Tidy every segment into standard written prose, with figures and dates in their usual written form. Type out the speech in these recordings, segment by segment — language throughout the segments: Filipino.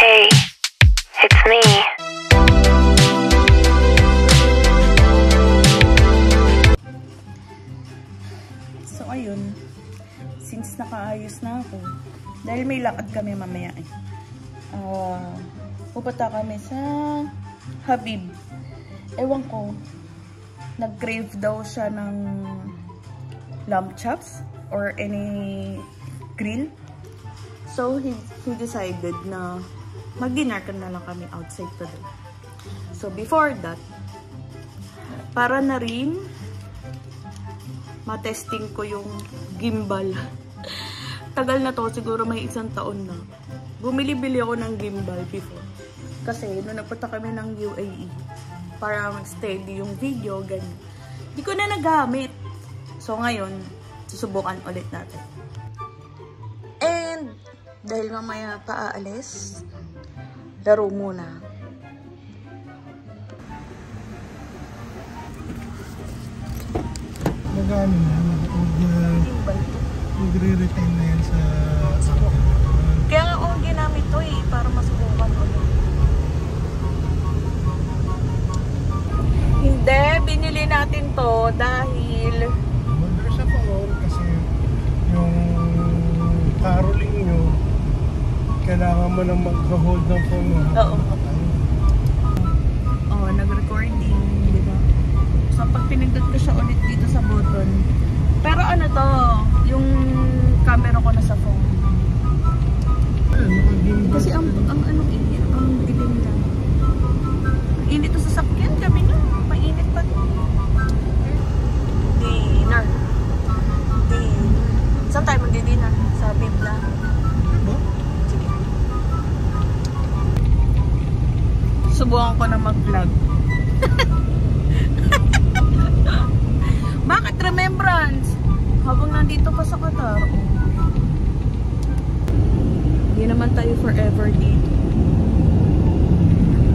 Hey, it's me. So ayun, since nakaayos na ako, dahil may lakad kami mamaya pupunta kami sa Habib. Ewan ko, nag-crave daw siya ng lamb chops or any grill. So he decided na mag-dinner ka na lang kami outside today. So before that, para na rin matesting ko yung gimbal. Tagal na to, siguro may 1 taon na. Bumili-bili ako ng gimbal before. Kasi nung napunta kami ng UAE, para mag-steady yung video, ganyan. Hindi ko na nagamit. So ngayon, susubukan ulit natin. And dahil mamaya pa aalis, laro muna. Magano na, magre-retain na yan sa kaya nga akong ginamit to para masubukan ulit. Hindi, binili natin to dahil there's a phone kasi yung caroling nyo, kailangan mo nang mag-hold ng phone mo. Oo. Nag-recording, di ba? So, pag pinindot ko siya ulit dito sa button. Pero ano to, yung camera ko na sa phone. Kasi ang ano ang dilim na. Init to sa sakyan, gabi na. Mainit pa. Dinner. Saan tayo magdi-dinner? Sa Bibla. Sige. Subukan ko na mag-vlog. Bakit remembrance? Habang nandito pa sa Qatar. Hindi naman tayo forever dito.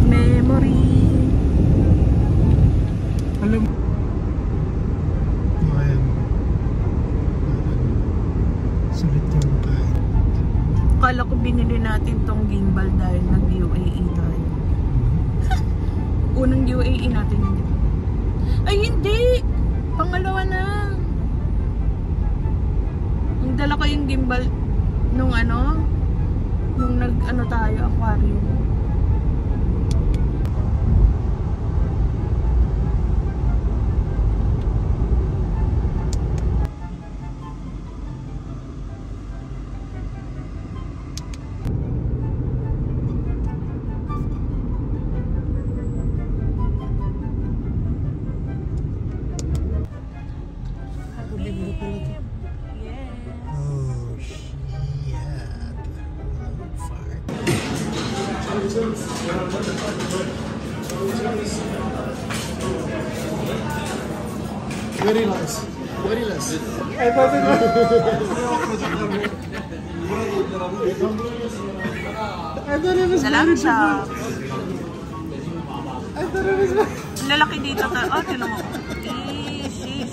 Memory. Alam mo. Ayan. Sulit yung kahit. Akala ko binili natin tong gimbal dahil nag-UAE tayo. Unang UAE natin hindi. Ay hindi! Pangalawa na. Yung dala ko yung gimbal nung nung nag-ano tayo, aquarium. Very nice. Very nice. Salamat siya. I thought it was Lalaki dito. Tinan mo. Sheesh.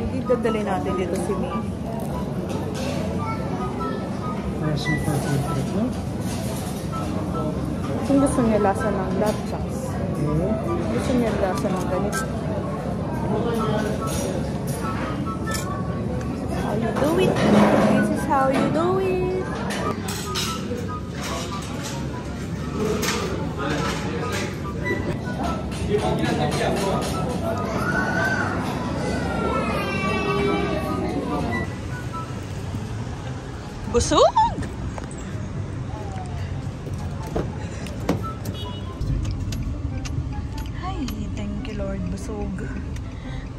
Hindi dadali natin dito si May. super favorite, no? Kung gusto niya lasa ng lamb chops. Gusto niya lasa ng ganito. How you do it? This is how you do it. Busog! Ay, thank you Lord, busog.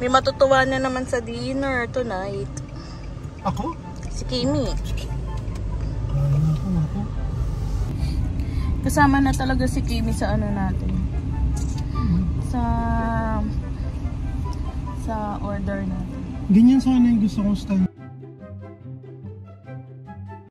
May matutuwa na naman sa dinner tonight. Ako? Si Kimi. Kasama na talaga si Kimi sa ano natin. Sa order natin. Ganyan sana yung gusto kong style.